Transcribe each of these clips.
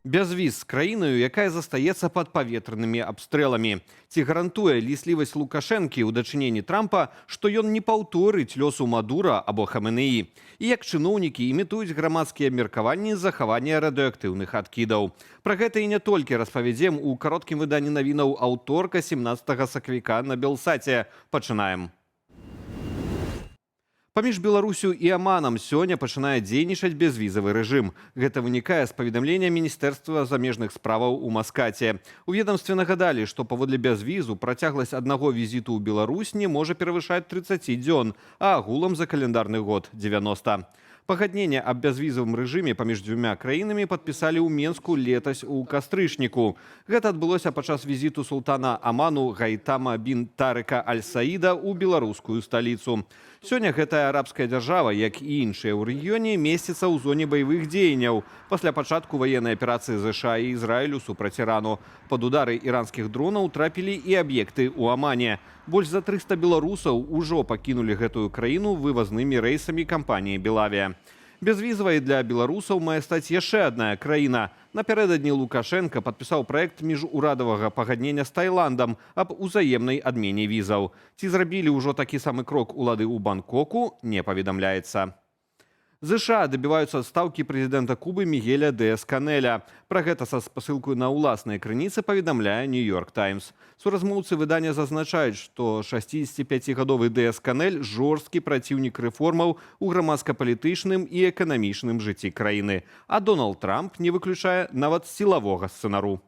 Бязвіз з краінаю, якая застаецца пад паветранымі абстрэламі. Ці гарантуе ліслівасць Лукашэнкі ў дачыненні Трампа, што ён не паўторыць лёсу Мадура або Хаменеі. І як чыноўнікі імітуюць грамадскія меркаванні захавання радыеактыўных адкідаў. Пра гэта і не толькі распавядзем у кароткім выданні навінаў аўторка 17 сакавіка на Белсаце. Пачынаем. Паміж Беларусю і Аманам сёння пачынае дзейнічаць бязвізавы рэжым. Гэта вынікае з паведамлення Міністэрства замежных справаў у Маскаце. У ведамстве нагадалі, што паводле бязвізу працягласць аднаго візіту ў Беларусь не можа перавышаць 30 дзён, а агулам за каляндарны год – 90. Пагадненне аб бязвізавым рэжыме паміж дзвюма краінамі падпісалі ў Менску летась у кастрычніку. Гэта адбылося падчас візіту султана Аману Гайтама бін Тарыка Аль-Саіда ў беларускую сталіцу. Сёння гэтая арабская дзяржава, як і іншыя ў рэгіёне, месціцца ў зоне баявых дзеянняў пасля пачатку ваеннай аперацыі ЗША і Ізраілю супраць Ірану. Пад удары іранскіх дронаў трапілі і аб'екты ў Амане. Больш за 300 беларусаў ужо пакінулі гэтую краіну вывазнымі рэйсамі кампаніі «Белавія». Бязвізавай для беларусаў мае стаць яшчэ адна краіна. Напярэдадні Лукашенко падпісаў праект міжурадавага пагаднення з Таіландам аб узаемнай адмене візаў. Ці зрабілі ўжо такі самы крок улады ў Бангкоку, не паведамляецца. ЗША дабіваюцца адстаўкі прэзідэнта Кубы Мігеля Дыяз-Канэля. Пра гэта са спасылкаю на ўласнай крыніцы паведамляе «Нью-Йорк Таймс». Суразмоўцы выдання зазначаюць, што 65-гадовы Дыяз-Канэль – жорсткі праціўнік рэформаў у грамадска-палітычным і эканамічным жыцці краіны. А Дональд Трамп не выключае нават сілавога сцэнару.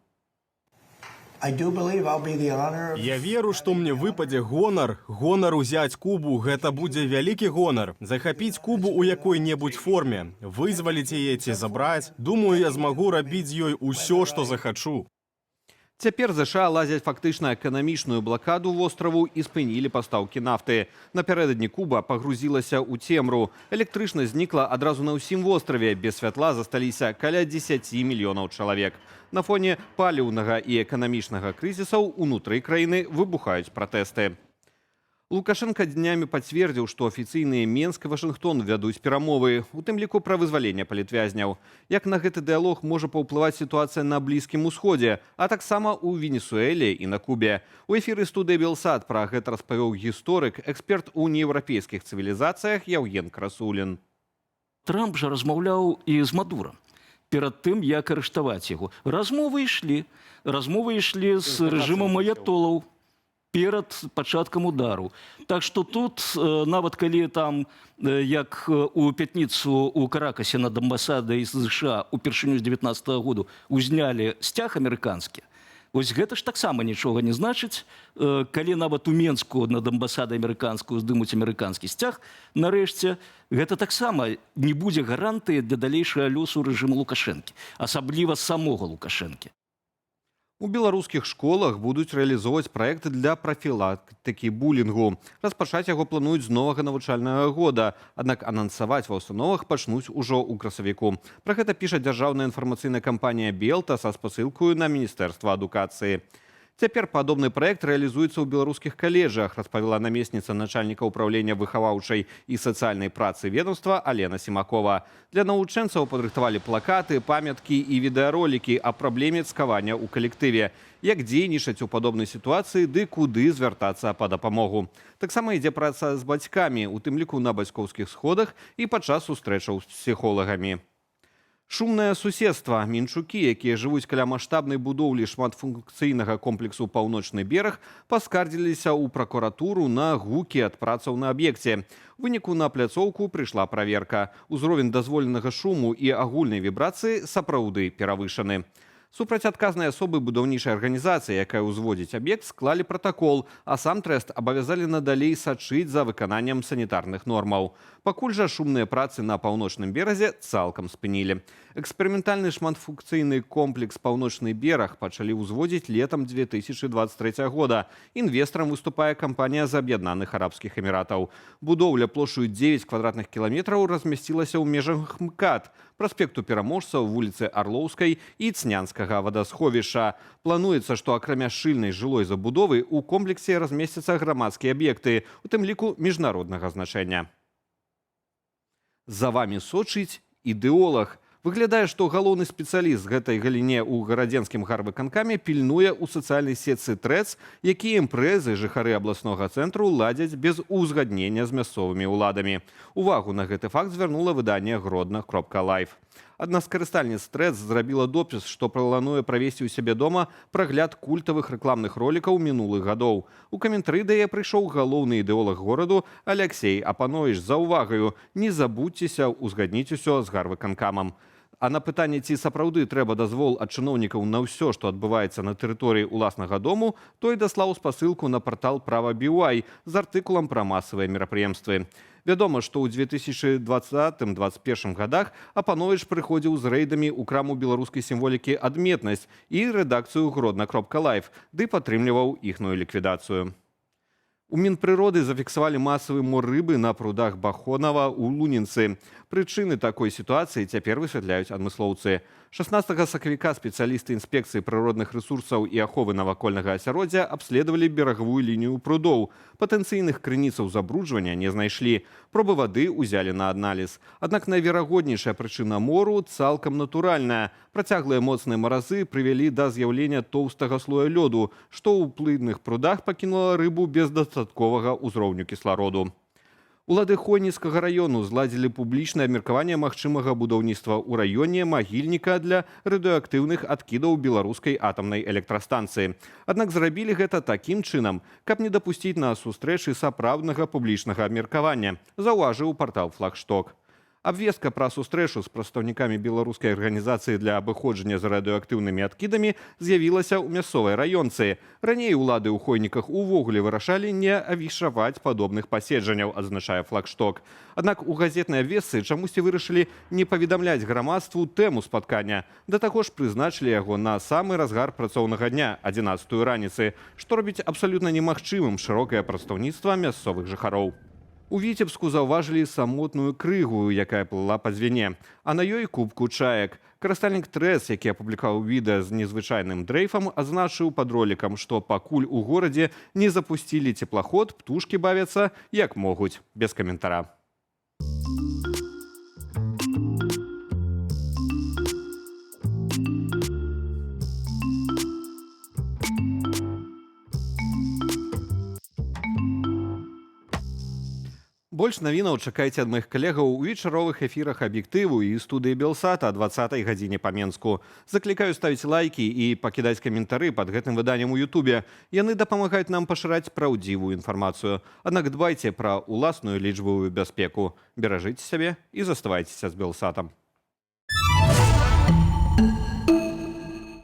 Я веру, што мне выпадзе гонар узяць Кубу, гэта будзе вялікі гонар. Захапіць Кубу ў якой-небудзь форме, вызваліць яе ці забраць. Думаю, я змагу рабіць з ёй усё, што захачу. Цяпер ЗША ладзяць фактычна эканамічную блакаду востраву і спынілі пастаўкі нафты. Напярэдадні Куба пагрузілася ў цемру. Электрычнасць знікла адразу на ўсім востраве. Без святла засталіся каля 10 мільёнаў чалавек. На фоне паліўнага і эканамічнага крызісаў унутры краіны выбухаюць пратэсты. Лукашенко днямі пацвердзіў, што афіцыйныя Менск і Вашынгтон вядуць перамовы, у тым ліку пра вызваленне палітвязняў. Як на гэты дыялог можа паўплываць сітуацыя на Блізкім Усходзе, а таксама ў Венесуэле і на Кубе. У эфіры студыі Белсат пра гэта распавёў гісторык, эксперт у нееўрапейскіх цывілізацыях Яўген Красулін. Трамп жа размаўляў і з Мадурам перад тым, як арыштаваць яго. Размовы ішлі з рэжымам аятолаў перад пачаткам удару. Так што тут, нават калі там, як у пятніцу у Каракасе над амбасадай ЗША упершыню з 19-го году узнялі сцяг амерыканскі, вось гэта ж таксама нічога не значыць. Калі нават у Менску над амбасадай амерыканскую здымуць амерыканскі сцяг, нарэшце, гэта таксама не будзе гарантыі для далейшага лёсу рэжыму Лукашэнкі, асабліва самога Лукашэнкі. У беларускіх школах будуць рэалізоўваць праект для прафілактыкі булінгу. Распачаць яго плануюць з новага навучальнага года, аднак анансаваць ва ўстановах пачнуць ужо ў красавіку. Пра гэта піша дзяржаўная інфармацыйная кампанія «Белта» са спасылкаю на Міністэрства адукацыі. Цяпер падобны праект рэалізуецца ў беларускіх каледжах, распавяла намесніца начальніка ўпраўлення выхаваўчай і сацыяльнай працы ведомства Алена Сімакова. Для навучэнцаў падрыхтавалі плакаты, памяткі і відэаролікі аб праблеме цкавання ў калектыве. Як дзейнічаць у падобнай сітуацыі ды куды звяртацца па дапамогу. Таксама ідзе праца з бацькамі, у тым ліку на бацькоўскіх сходах і падчас сустрэчаў з псіхолагамі. Шумнае суседства. Мінчукі, якія жывуць каля маштабнай будоўлі шматфункцыйнага комплексу «Паўночны бераг», паскардзіліся ў пракуратуру на гукі ад працаў на аб'екце. У выніку на пляцоўку прыйшла праверка. Узровень дазволенага шуму і агульнай вібрацыі сапраўды перавышаны. Супраць адказнай асобы будаўнічай арганізацыі, якая ўзводзіць аб'ект, склалі пратакол, а сам трэст абавязалі надалей сачыць за выкананнем санітарных нормаў. Пакуль жа шумныя працы на паўночным беразе цалкам спынілі. Эксперыментальны шматфункцыйны комплекс «Паўночны бераг» пачалі ўзводзіць летам 2023 года. Інвестарам выступае кампанія з Аб'яднаных Арабскіх Эміратаў. Будоўля плошчаю 9 квадратных кіламетраў размясцілася ў межах МКАД, праспекту Пераможцаў, вуліцы Арлоўскай і Цнянскага вадасховішча. Плануецца, што акрамя шчыльнай жылой забудовы у комплексе размесцяцца грамадскія аб'екты, у тым ліку міжнароднага значэння. За вамі сочыць ідэолаг. Выглядае, што галоўны спецыяліст гэтай галіне ў гарадзенскім гарвыканкаме пільнуе ў сацыяльнай сетцы трэц, якія імпрэзы жыхары абласнога цэнтру ладзяць без узгаднення з мясцовымі ўладамі. Увагу на гэты факт звярнула выданне Гродна.лайф. Адна з карыстальніц трэц зрабіла допіс, што плануе правесці ў сябе дома прагляд культавых рэкламных ролікаў мінулых гадоў. У каментары да яе прыйшоў галоўны ідэолаг гораду Алексей Апанович за ўвагаю: не забудзьцеся узгадніць усё з гарвыканкамам. А на пытанне, ці сапраўды трэба дазвол ад чыноўнікаў на ўсё, што адбываецца на тэрыторыі ўласнага дому, той даслаў спасылку на партал «Права BY» з артыкулам пра масавыя мерапрыемствы. Вядома, што ў 2020-2021 годах Апанович прыходзіў з рэйдамі ў краму беларускай сімволікі «Адметнасць» і рэдакцыю Гродна.лайф, ды падтрымліваў іхную ліквідацыю. У Мінпрыроды зафіксавалі масавы мор рыбы на прудах Бахонава ў Лунінцы. Прычыны такой сітуацыі цяпер высвятляюць адмыслоўцы. 16 сакавіка спецыялісты інспекцыі прыродных рэсурсаў і аховы навакольнага асяроддзя абследавалі берагавую лінію прудоў. Патэнцыйных крыніцаў забруджвання не знайшлі. Пробы вады ўзялі на аналіз. Аднак найверагоднейшая прычына мору цалкам натуральная. Працяглыя моцныя маразы прывялі да з'яўлення тоўстага слоя лёду, што ў плынных прудах пакінула рыбу без дастатковага ўзроўню кіслароду. Улады Хойніцкага раёну зладзілі публічнае абмеркаванне магчымага будаўніцтва ў раёне магільніка для радыеактыўных адкідаў беларускай атамнай электрастанцыі. Аднак зрабілі гэта такім чынам, каб не дапусціць на сустрэчы сапраўднага публічнага абмеркавання, заўважыў партал «Флагшток». Абвестка пра сустрэчу з прадстаўнікамі беларускай арганізацыі для абыходжання з радыеактыўнымі адкідамі з'явілася ў мясцовай раёнцы. Раней улады ў Хойніках увогуле вырашалі не авішаваць падобных паседжанняў, адзначае «Флагшток». Аднак у газетнай абвестцы чамусьці вырашылі не паведамляць грамадству тэму спаткання. Да таго ж прызначылі яго на самы разгар працоўнага дня, 11-ю раніцы, што робіць абсалютна немагчымым шырокае прадстаўніцтва мясцовых жыхароў. У Віцебску заўважылі самотную крыгу, якая плыла па звяне, а на ёй кубку чаек. Карыстальнік трэц, які апублікаваў відэа з незвычайным дрэйфам, адзначыў пад ролікам, што пакуль у горадзе не запусцілі цеплаход, птушкі бавяцца як могуць, без каментара. Больш навінаў чакайце ад маіх калегаў у вечаровых эфірах аб'ектыву і студыі Белсата о 20-й гадзіне па Менску. Заклікаю ставіць лайкі і пакідаць каментары пад гэтым выданнем у Ютубе. Яны дапамагаюць нам пашыраць праўдзівую інфармацыю. Аднак дбайце пра ўласную лічбавую бяспеку. Беражыце сябе і заставайцеся з Белсатам.